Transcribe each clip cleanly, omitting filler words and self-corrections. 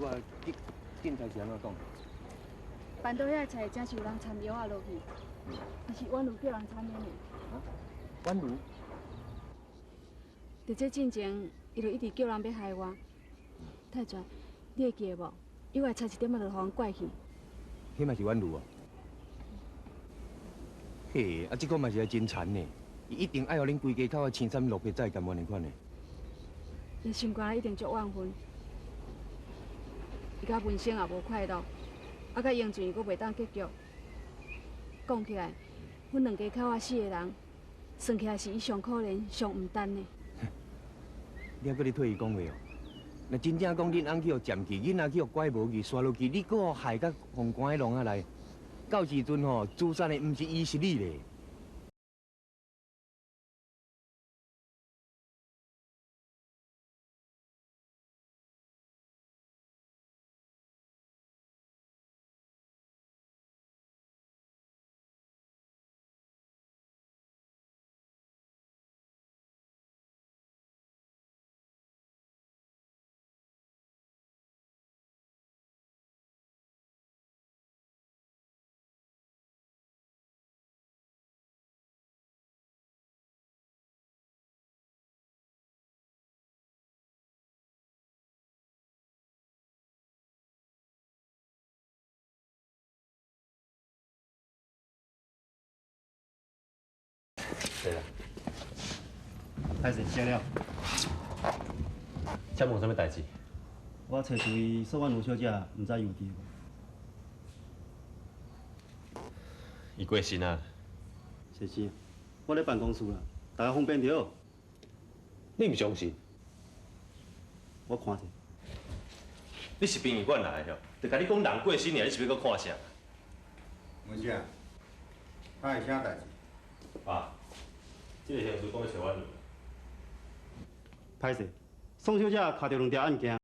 我警察是安怎讲？办到遐菜真是有人掺药啊落去，但是宛如叫人掺的呢。啊？宛如？伫这进前，伊就一直叫人要害我。太全，你会记得无？伊话差一点仔就互人拐去。迄嘛是宛如哦。嘿，啊，这个嘛是真残呢。伊一定爱互恁规家口青山绿皮才会甘愿的款呢。伊心肝一定足怨愤，伊甲文生也无快乐，啊，甲英俊佫袂当结局。讲起来，阮两家口仔4个人，算起来是伊上可怜、上毋担的。你还搁咧替伊讲话哦？若真正讲恁翁去互占去，囡仔去互拐无去，摔落去，你搁害甲风关喺笼仔内，到时阵吼，自杀的毋是伊是你咧。对啦，歹势写了。请问有啥物代志？我找一位宋婉如小姐，毋知有伫无？伊过身啊？先生，我咧办公室啦，大家方便着。你毋相信？我看者。你是殡仪馆来的，就甲你讲人过身尔，你是要搁看啥？文姐，他是啥代志？爸，这个刑事讲要找阮女。歹势，宋小姐卡着两条案件。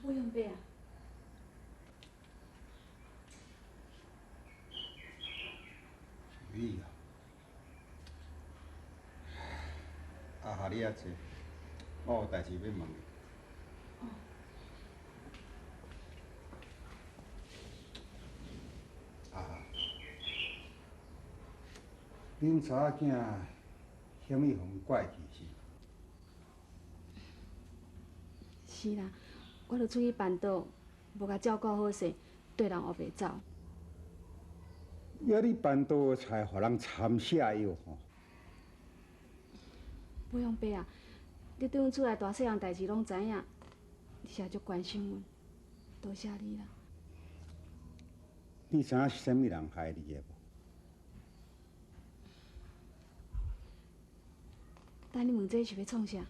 不用背啊。你啊，下你遐坐，我有代志要问你。恁查某囝嫌伊互拐去是？是啦，我著出去办桌，无甲照顾好势，对人学袂走。要你办桌的菜，互人掺下药吼。不用背啊，你对阮厝内大细项代志拢知影，你是也足关心阮，多谢你啦。你知影是啥物人害你的无？等你问这是要创啥？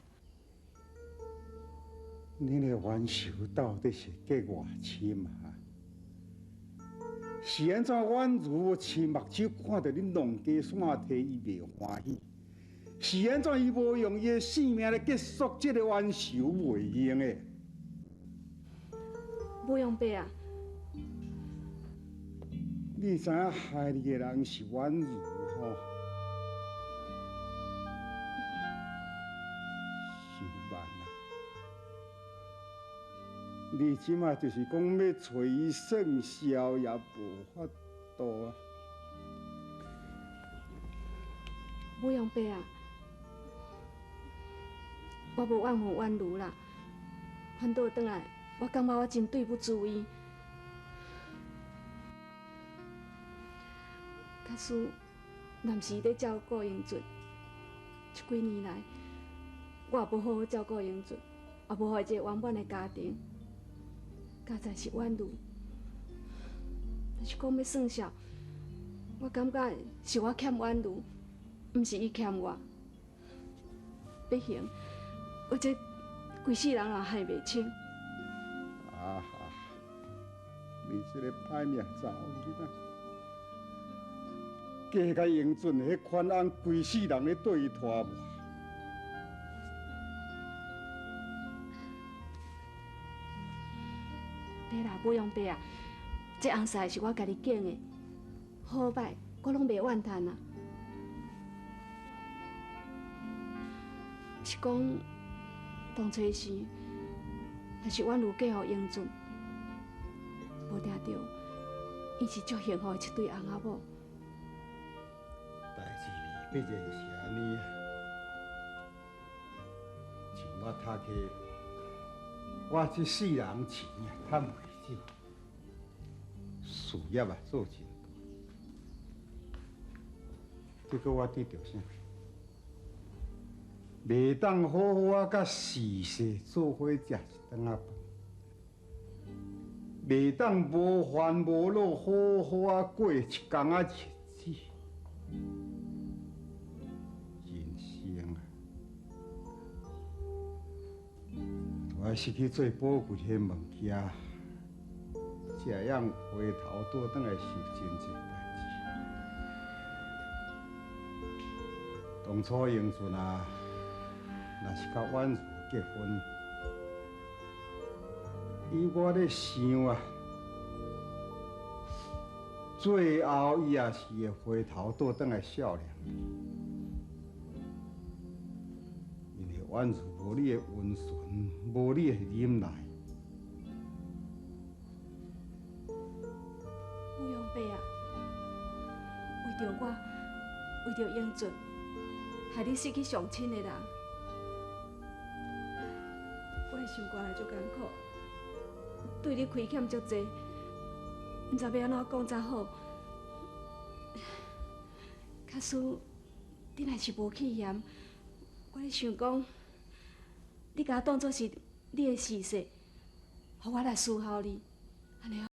恁的冤仇到底是结偌深啊？是安怎宛如亲目睭看到恁弄家线替伊袂欢喜？是安怎伊无用伊的性命来结束这个冤仇袂用的？不用背啊，你知影害你的人是宛如吼？伤慢啊！你即马就是讲要找伊算账，也无法度啊！不用背啊，我无怨恨婉如啦，反倒转来，我感觉我真对不住伊。假使若是咧照顾英俊，这几年来，我也无好好照顾英俊，也无互伊一个圆满的家庭。加在是婉如，若是讲要算数，我感觉是我欠婉如，毋是伊欠我。要行，我这规世人也害袂清。啊哈！你这个歹命查某囡仔，加甲英俊的迄款案，规世人咧对伊拖磨。对啦，不用白啊，这红婿是我家己拣的，好歹我拢袂怨叹啊。是讲当初时，若是阮如嫁予英俊，无定着，伊是足幸福的一对翁仔某。代志毕竟是安尼啊，像我读起，我这世人钱啊赚袂少，事业啊做真大，结果我得到啥？袂当好好啊，甲世世做伙食一顿仔饭，袂当无烦无恼，好好啊过一天啊日子。人生啊，我要失去最宝贵的物件，才样回头倒转来想真这代志。当初英俊啊。若是甲婉如结婚，以我咧想啊，最后伊也是会回头倒转来孝顺你，因为婉如无你的温顺，无你的忍耐。不用白啊，为着我，为着英俊，害你失去上亲的人。我的心肝也足艰苦，对你亏欠足济，毋知要安怎讲才好。假使你若是无气嫌，我咧想讲，你甲我当作是你的事实，互我来伺候你，安尼。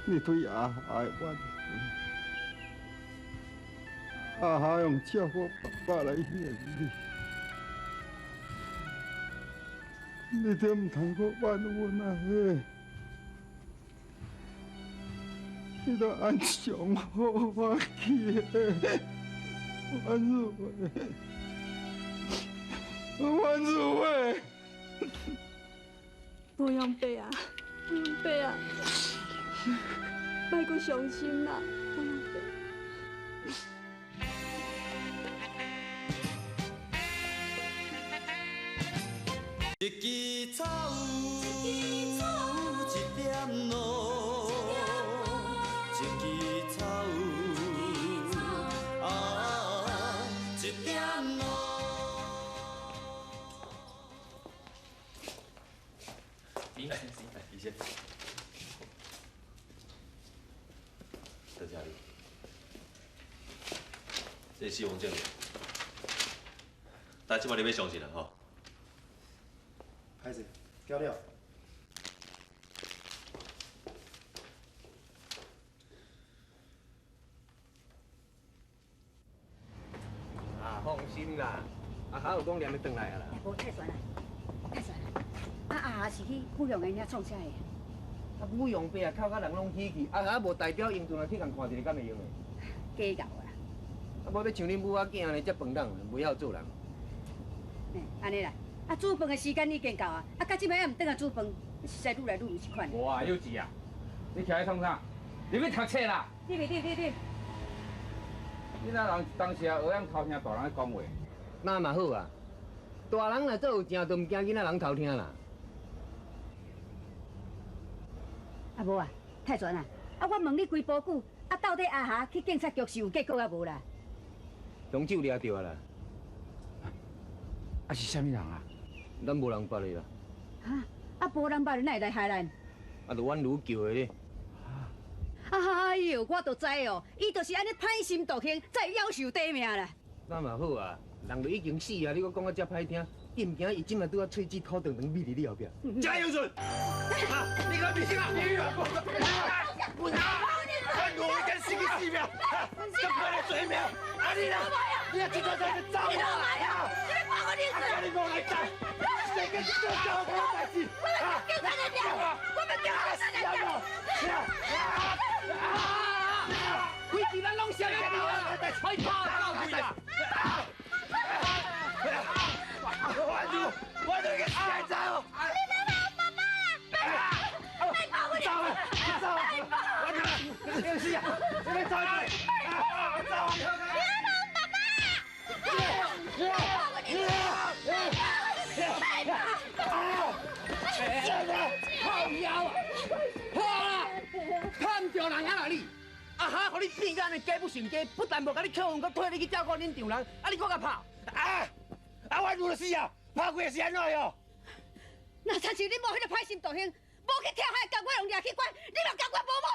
你对阿夏的怨恨，阿夏用照顾爸爸来骗你，你得唔通阁怨阮啊！嘿，你得安详好我去，婉如诶，婉如诶，不用白啊，不用白啊。莫阁伤心啦，不用白。一枝草，一点露，一枝草，啊，一点露。医生，在家里，这是死亡证明，但即摆你要相信啦吼。歹势，交了。啊，放心啦，阿夏有讲念要转来啊啦。无太悬啦，太悬啦。阿是去富阳的遐创啥的？啊，武用伯啊，靠甲人拢起去，阿夏无代表英俊啊去共看一个，敢会用诶？假搞啦。啊，无要像恁母仔囝安尼遮笨蛋，袂晓做人。安尼啦，啊煮饭的时间已经到啊，啊到即摆还唔转来煮饭，实在愈来愈唔是款。无啊，幼稚啊！你徛喺创啥？你要读册啦！对。你那人当时啊，学样偷听大人咧讲话。那嘛好啊，大人若做有正，都唔惊囡仔人偷听啦。啊无啊，太全啊！啊我问你规波久，啊到底阿霞去警察局是有结果啊无啦？凶手抓到啦，啊是啥物人啊？咱无人捌的啦，啊无人捌哪会来害咱？啊，就阮女叫的咧。哎呦，我都知哦，伊就是安尼歹心毒行，才会夭寿短命啦。那嘛好啊，人都已经死啊，你搁讲啊遮歹听，惊唔惊？伊今仔拄啊喙齿吐长长咪伫你后壁。加油准！你个明星啊！你啊！我我跟死个死命，这快来追命！啊你啦！你啊，这段在走啊！你放我你死！你莫来打！谁跟你做交我代志？警察来抓！我们警察来抓！规矩咱拢想你啊！快跑到位啦！我都给死来走！你妈妈，妈妈，走啊！走啊！我这个电视啊，这边走一走！走！好妖啊！好啦，探着人啊啦你！啊哈，互你变甲安尼假不成假，不但无甲你扣分，搁替你去照顾恁丈人，啊你搁甲跑！我如死啊！拍鬼是安怎哟？那才是你无迄个歹心毒行，无去跳海，甲我用掠去关，你嘛甲我无某。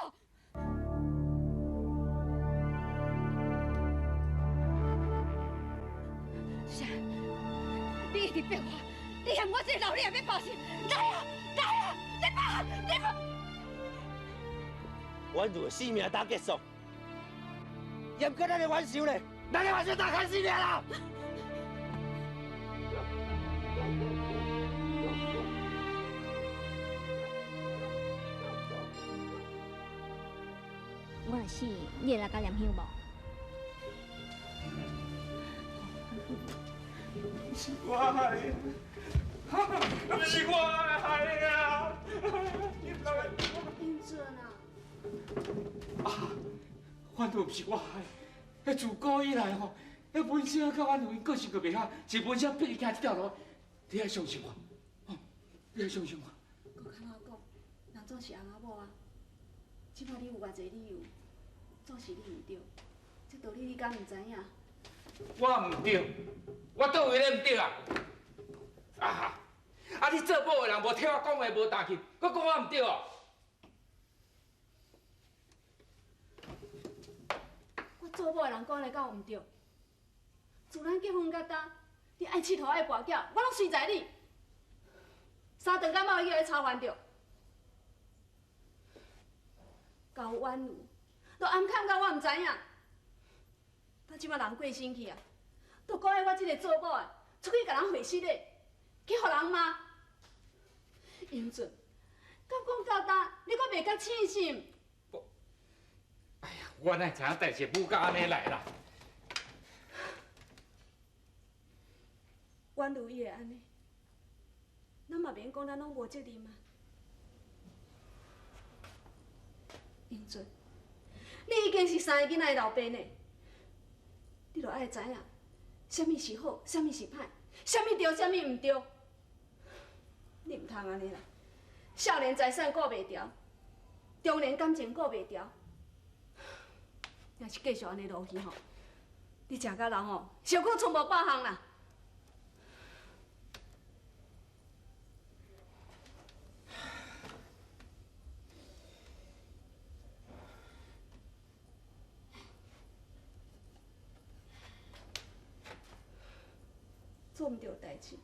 啥？你一直逼我，你嫌我这老，你也要报仇？来啊！你跑！阮如性命当结束，也不过咱的挽手咧，咱的挽手打开死命啦！我若死，你会来甲念香无？我害，是我害啊！英准啊！阮都毋是我害，迄自古以来吼，迄文生甲阮有因个性个袂合，是文生逼你行这条路，你爱相信我，你爱相信我。搁较好讲，人总是翁仔某啊。即摆你有偌济理由，总是你毋对，这道理你敢毋知影？我唔对，我倒位咧唔对啊！你做某的人无替我讲话无大气，搁讲我唔对哦。我做某的人讲来敢有毋对？自咱结婚到今，你爱佚佗爱跋筊，我拢随在你。三顿感冒叫你操烦着，交挽留，都暗砍到我毋知影。到即摆人过身去啊，都讲我即个做某的出去甲人会死咧，去互人骂。英俊，到讲到今，你阁袂甲庆幸？哎呀，我哪知影代志不甲安尼来啦？阮如伊会安尼，咱嘛免讲咱拢无责任嘛。英俊，你已经是三个囡仔的老爸呢，你着爱知影，啥物是好，啥物是歹，啥物对，啥物毋对。你毋通安尼啦，少年财产顾袂牢，中年感情顾袂牢，若是继续安尼落去吼，你食甲人吼，小可剩无百项啦。做毋对代志，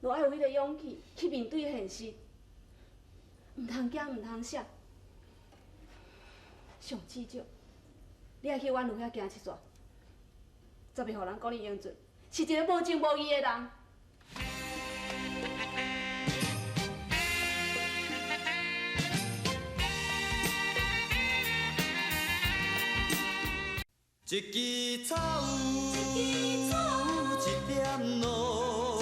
就爱有迄个勇气去面对现实，毋通惊，毋通sợ。上至少，你爱去阮路遐行一撮，才袂互人讲你英俊是一个无情无义的人。一枝草，一点露。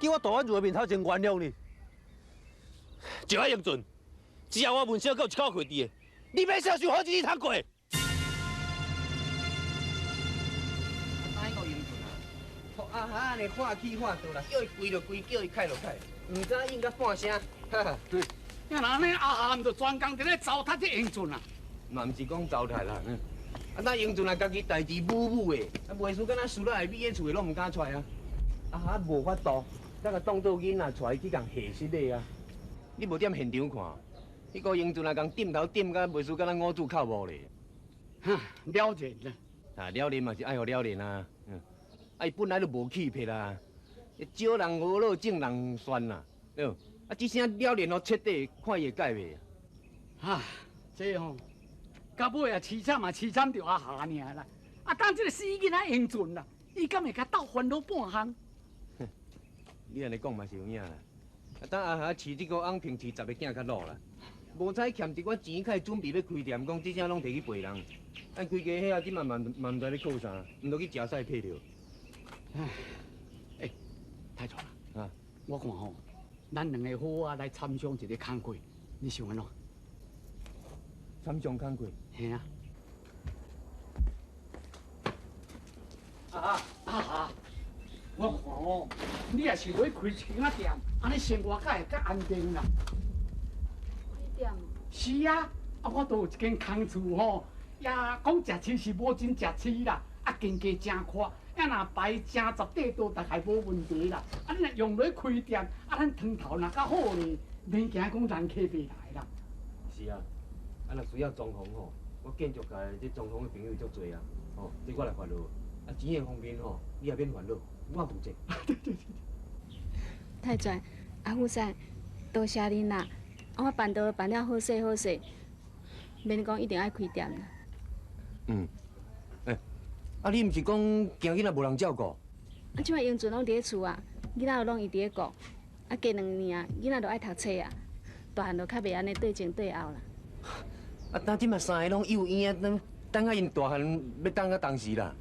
叫我大汉入面头前原谅你。就爱英俊，只要我问小狗一口气的，你要小心好几日通过。哪一个英俊啊？托阿哈安尼看起看倒啦，叫伊跪就跪，叫伊开就开，唔知应甲半声，哈哈。呀，那安尼阿汉就专工伫咧糟蹋这英俊啊！嘛毋是讲糟蹋啦，那英俊啊，家己代志母的，袂输敢若输到下边个厝的拢唔敢出来啊！啊，无法度，才甲当做囡仔带去共下室的啊！你无踮现场看，迄个英俊啊，共点头点甲袂输敢若五子靠无咧。哈，了然啦。啊，了然嘛是爱互了然啊，啊，伊本来就无气魄啦，招人无路，正人酸啦，对。啊，这声了然哦，彻底看伊会改袂啊！哈，这吼，到尾啊，凄惨嘛，凄惨着阿下尔啦。啊，当这个死囡仔英俊啦，伊敢会甲斗烦恼半项？你安尼讲嘛是有影啦。啊，等阿下饲这个翁平饲10个囝较老啦，无采欠一寡钱，开准备要开店，讲这声拢摕去赔人。按规家遐即嘛毋知咧靠啥，毋落去食屎配着。哎，太错啦！啊，我看吼，咱两个好啊来参详一个工课，你想安怎？参详工课。嘿啊。啊！我看哦，你也是要开一间店，安尼生活才会较安定啦。开店？是啊，我都有一间空厝吼，也讲食饲是无真食饲啦，啊间家真宽，也若摆正10块多，大概无问题啦。啊，你若用落开店，啊咱汤头若较好咧，免惊讲人客袂来啦。是啊，啊若需要装潢吼，我建筑界这装潢的朋友足多啊，哦，这我来烦恼。啊，钱的方面吼，你也免烦恼，我负责。太专，阿富山，多谢恁啦！我办道办了好势好势，免讲一定爱开店啦。啊，你毋是讲惊囡仔无人照顾？啊，即摆英俊拢伫咧厝啊，囡仔拢伊伫咧顾，啊，加2年啊，囡仔就爱读册啊，大汉就较袂安尼对前对后啦。啊，但即嘛3个拢幼婴啊，等啊因大汉要等到当时啦。